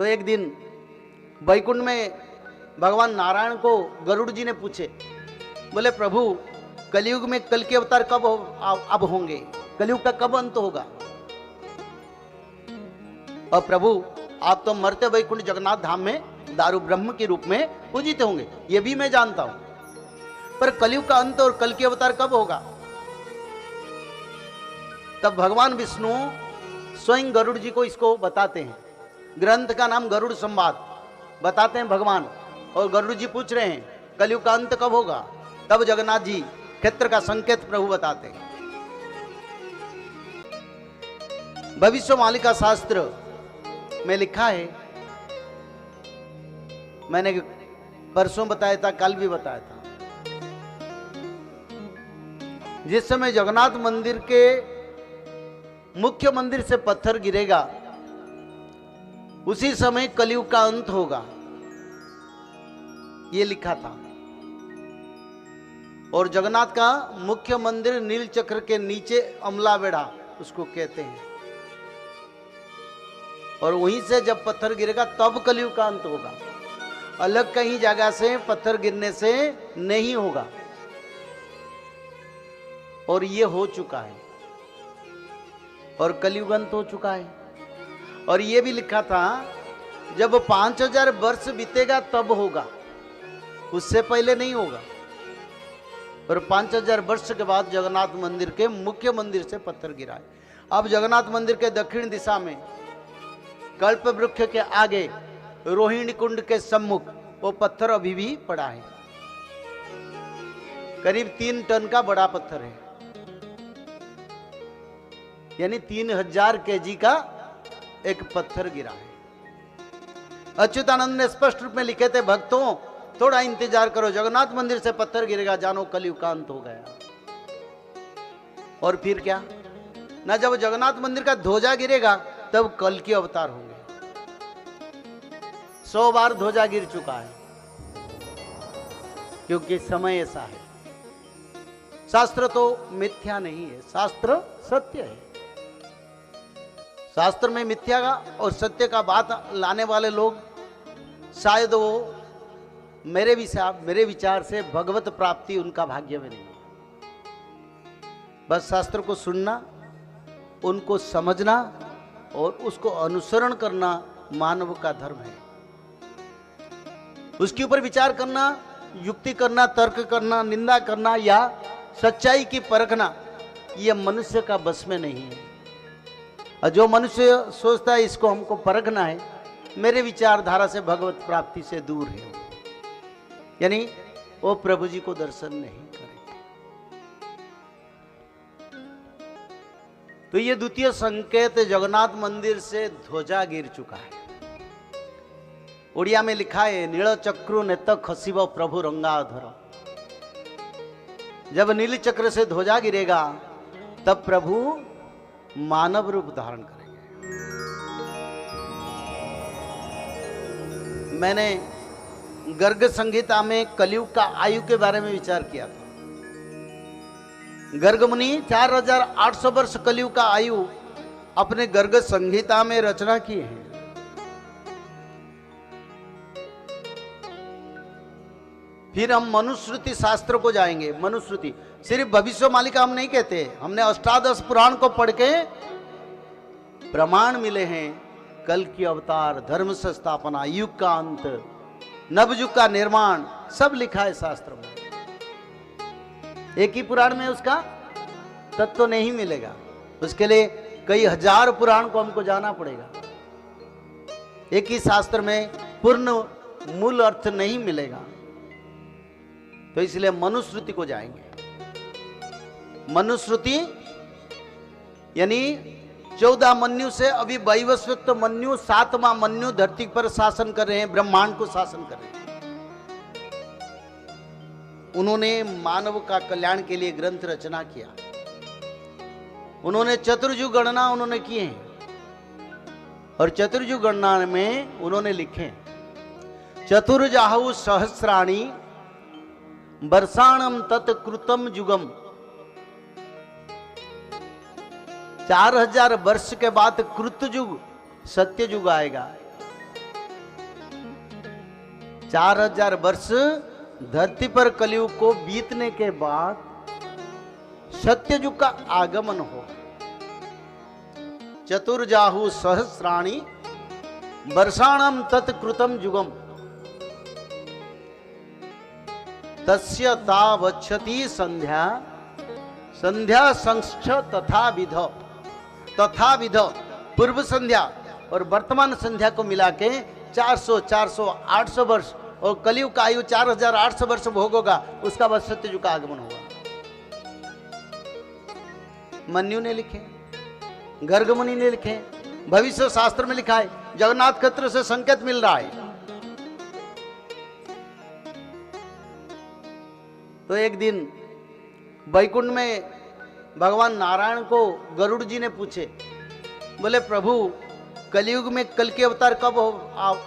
तो एक दिन वैकुंठ में भगवान नारायण को गरुड़ जी ने पूछे, बोले प्रभु कलयुग में कल के अवतार कब अब होंगे, कलयुग का कब अंत होगा? और प्रभु आप तो मरते वैकुंठ जगन्नाथ धाम में दारू ब्रह्म के रूप में पूजित होंगे, ये भी मैं जानता हूं, पर कलयुग का अंत और कल के अवतार कब होगा? तब भगवान विष्णु स्वयं गरुड़ जी को इसको बताते हैं। ग्रंथ का नाम गरुड़ संवाद बताते हैं भगवान, और गरुड़ जी पूछ रहे हैं कलयुग का अंत कब होगा? तब जगन्नाथ जी क्षेत्र का संकेत प्रभु बताते हैं। भविष्यवाणी शास्त्र में लिखा है, मैंने परसों बताया था, कल भी बताया था, जिस समय जगन्नाथ मंदिर के मुख्य मंदिर से पत्थर गिरेगा उसी समय कलयुग का अंत होगा, ये लिखा था। और जगन्नाथ का मुख्य मंदिर नील चक्र के नीचे अमला बेड़ा उसको कहते हैं, और वहीं से जब पत्थर गिरेगा तब कलयुग का अंत होगा, अलग कहीं जगह से पत्थर गिरने से नहीं होगा। और ये हो चुका है, और कलयुग अंत हो चुका है। और ये भी लिखा था जब 5000 वर्ष बीतेगा तब होगा, उससे पहले नहीं होगा। और 5000 वर्ष के बाद जगन्नाथ मंदिर के मुख्य मंदिर से पत्थर गिरा है। अब जगन्नाथ मंदिर के दक्षिण दिशा में कल्प वृक्ष के आगे रोहिणी कुंड के सम्मुख वो पत्थर अभी भी पड़ा है, करीब 3 टन का बड़ा पत्थर है, यानी 3000 केजी का एक पत्थर गिरा है। अच्युतानंद ने स्पष्ट रूप में लिखे थे, भक्तों थोड़ा इंतजार करो, जगन्नाथ मंदिर से पत्थर गिरेगा, जानो कलयुग का अंत हो गया। और फिर क्या ना, जब जगन्नाथ मंदिर का ध्वजा गिरेगा तब कल के अवतार होंगे। 100 बार ध्वजा गिर चुका है, क्योंकि समय ऐसा है। शास्त्र तो मिथ्या नहीं है, शास्त्र सत्य है। शास्त्र में मिथ्या का और सत्य का बात लाने वाले लोग शायद वो मेरे विचार से भगवत प्राप्ति उनका भाग्य में नहीं। बस शास्त्र को सुनना, उनको समझना और उसको अनुसरण करना मानव का धर्म है। उसके ऊपर विचार करना, युक्ति करना, तर्क करना, निंदा करना या सच्चाई की परखना, यह मनुष्य का बस में नहीं है। और जो मनुष्य सोचता है इसको हमको परखना है, मेरे विचारधारा से भगवत प्राप्ति से दूर है, यानी वो प्रभु जी को दर्शन नहीं करेंगे। तो ये द्वितीय संकेत, जगन्नाथ मंदिर से ध्वजा गिर चुका है। उड़िया में लिखा है, नील चक्रु नेत खसिब प्रभु रंगाधर। जब नील चक्र से ध्वजा गिरेगा तब प्रभु मानव रूप धारण करेंगे। मैंने गर्ग संहिता में कलयुग का आयु के बारे में विचार किया था। गर्ग मुनि 4800 वर्ष कलयुग का आयु अपने गर्ग संहिता में रचना किए हैं। फिर हम मनुस्मृति शास्त्र को जाएंगे। मनुस्मृति सिर्फ भविष्यवाणी का हम नहीं कहते, हमने अष्टादश पुराण को पढ़ के प्रमाण मिले हैं। कल की अवतार, धर्म संस्थापना, युग का अंत, नवयुग का निर्माण, सब लिखा है शास्त्र में। एक ही पुराण में उसका तत्व नहीं मिलेगा, उसके लिए कई हजार पुराण को हमको जाना पड़ेगा। एक ही शास्त्र में पूर्ण मूल अर्थ नहीं मिलेगा, तो इसलिए मनुस्मृति को जाएंगे। मनुस्मृति यानी 14 मन्यु से अभी वैवस्वत मन्यु, 7वां मन्यु धरती पर शासन कर रहे हैं, ब्रह्मांड को शासन कर रहे हैं। उन्होंने मानव का कल्याण के लिए ग्रंथ रचना किया। उन्होंने चतुर्युग गणना उन्होंने किए हैं, और चतुर्युग गणना में उन्होंने लिखे, चतुर्जाहु सहस्राणि वर्षाणम तत्कृतम युगम। 4000 वर्ष के बाद कृत युग, सत्य युग आएगा। 4000 वर्ष धरती पर कलयुग को बीतने के बाद सत्ययुग का आगमन हो। चतुर्जाहु सहस्राणि वर्षाणम तत्कृतम युगम तस्य तावच्छति संध्या संध्या संश्च तथा विध पूर्व संध्या और वर्तमान संध्या को मिला के 400, 800 वर्ष और कलयुग का आयु 4800 वर्ष भोग होगा। उसका बाद सत्ययुग का आगमन होगा। मन्यु ने लिखे, गर्ग मुनि ने लिखे, भविष्य शास्त्र में लिखा है, जगन्नाथ क्षेत्र से संकेत मिल रहा है। तो एक दिन वैकुंठ में भगवान नारायण को गरुड़ जी ने पूछे, बोले प्रभु कलयुग में कल के अवतार कब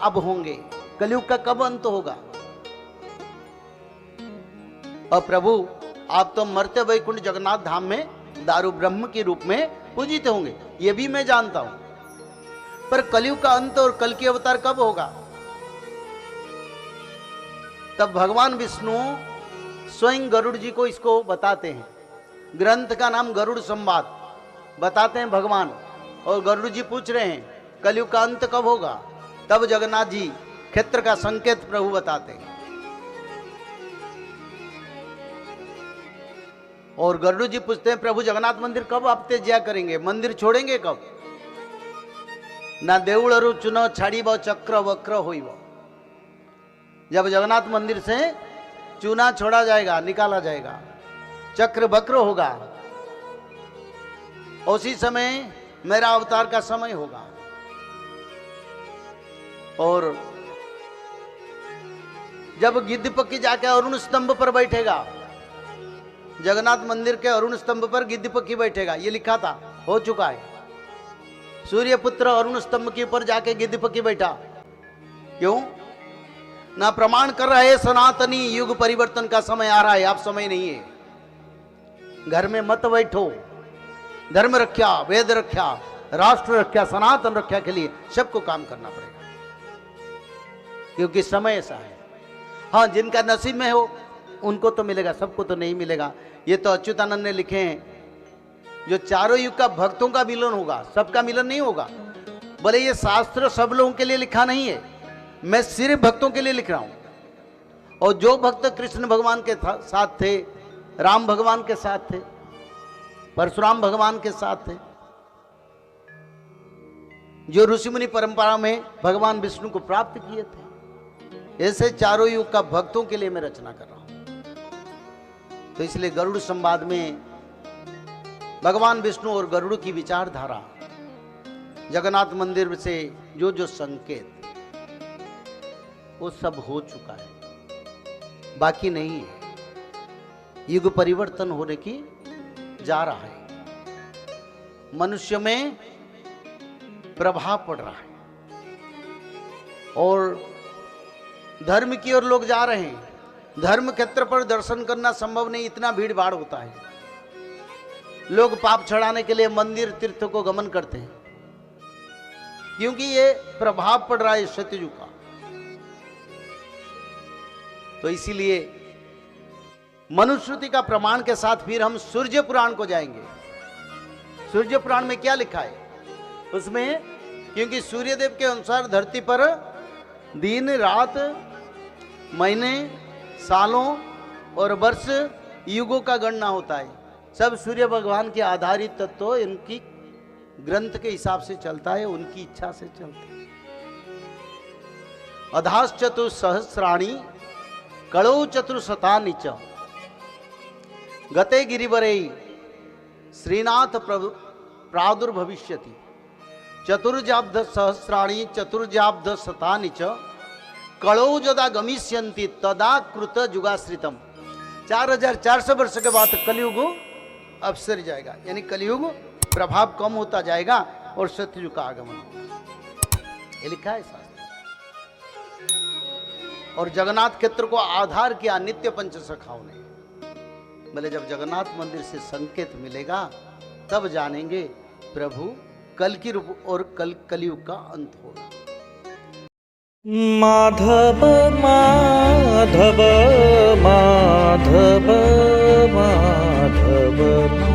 अब होंगे, कलयुग का कब अंत होगा? और प्रभु आप तो मरते वैकुंठ जगन्नाथ धाम में दारू ब्रह्म के रूप में पूजित होंगे, ये भी मैं जानता हूं, पर कलयुग का अंत और कल के अवतार कब होगा? तब भगवान विष्णु स्वयं गरुड़ जी को इसको बताते हैं। ग्रंथ का नाम गरुड़ संवाद बताते हैं भगवान, और गरुड़ जी पूछ रहे हैं कलयुग का अंत कब होगा? तब जगन्नाथ जी क्षेत्र का संकेत प्रभु बताते हैं। और गरुड़ जी पूछते हैं प्रभु जगन्नाथ मंदिर कब आप त्याज्या करेंगे, मंदिर छोड़ेंगे कब? ना देउलरु चुनो छाड़ी ब चक्र वक्र होई। जब जगन्नाथ मंदिर से चूना छोड़ा जाएगा, निकाला जाएगा, चक्र वक्र होगा, उसी समय मेरा अवतार का समय होगा। और जब गिद्ध पक्की जाके अरुण स्तंभ पर बैठेगा, जगन्नाथ मंदिर के अरुण स्तंभ पर गिद्ध पक्की बैठेगा, ये लिखा था, हो चुका है। सूर्य पुत्र अरुण स्तंभ के ऊपर जाके गिद्ध पक्की बैठा, क्यों? ना प्रमाण कर रहा है सनातनी युग परिवर्तन का समय आ रहा है, आप समय नहीं है। घर में मत बैठो, धर्म रक्षा, वेद रक्षा, राष्ट्र रक्षा, सनातन रक्षा के लिए सबको काम करना पड़ेगा, क्योंकि समय ऐसा है। हाँ, जिनका नसीब में हो उनको तो मिलेगा, सबको तो नहीं मिलेगा। ये तो अच्युतानंद ने लिखे हैं, जो चारों युग का भक्तों का मिलन होगा, सबका मिलन नहीं होगा। बोले ये शास्त्र सब लोगों के लिए लिखा नहीं है, मैं सिर्फ भक्तों के लिए लिख रहा हूं। और जो भक्त कृष्ण भगवान के साथ थे, राम भगवान के साथ थे, परशुराम भगवान के साथ थे, जो ऋषि मुनि परंपरा में भगवान विष्णु को प्राप्त किए थे, ऐसे चारों युग का भक्तों के लिए मैं रचना कर रहा हूं। तो इसलिए गरुड़ संवाद में भगवान विष्णु और गरुड़ की विचारधारा, जगन्नाथ मंदिर से जो जो संकेत, वो सब हो चुका है, बाकी नहीं है। युग परिवर्तन होने की जा रहा है, मनुष्य में प्रभाव पड़ रहा है, और धर्म की ओर लोग जा रहे हैं। धर्म क्षेत्र पर दर्शन करना संभव नहीं, इतना भीड़ भाड़ होता है। लोग पाप छड़ाने के लिए मंदिर तीर्थों को गमन करते हैं, क्योंकि ये प्रभाव पड़ रहा है सत्ययुग का। तो इसीलिए मनुस्मृति का प्रमाण के साथ फिर हम सूर्य पुराण को जाएंगे। सूर्य पुराण में क्या लिखा है उसमें, क्योंकि सूर्यदेव के अनुसार धरती पर दिन रात, महीने, सालों और वर्ष, युगों का गणना होता है। सब सूर्य भगवान के आधारित तत्व इनकी ग्रंथ के हिसाब से चलता है, उनकी इच्छा से चलता है। अधास चतुर्सहस्राणि कलौ चतुर्शतानि च गते गिरिवरे श्रीनाथ प्रादुर्भविष्यति चतुर्जाब्ध सहस्राणि चतुर्जाब्ध शतानि च कलौ यदा गमिष्यन्ति तदा कृत युगाश्रितम। 4400 वर्ष के बाद कलयुग अवसर जाएगा, यानी कलयुग प्रभाव कम होता जाएगा और सत्ययुग का आगमन होगा, ये लिखा है शास्त्र। और जगन्नाथ क्षेत्र को आधार किया नित्य पंचसखाओं ने। बोले जब जगन्नाथ मंदिर से संकेत मिलेगा तब जानेंगे प्रभु कल की रूप और कलयुग का अंत होगा। माधव माधव माधव माधव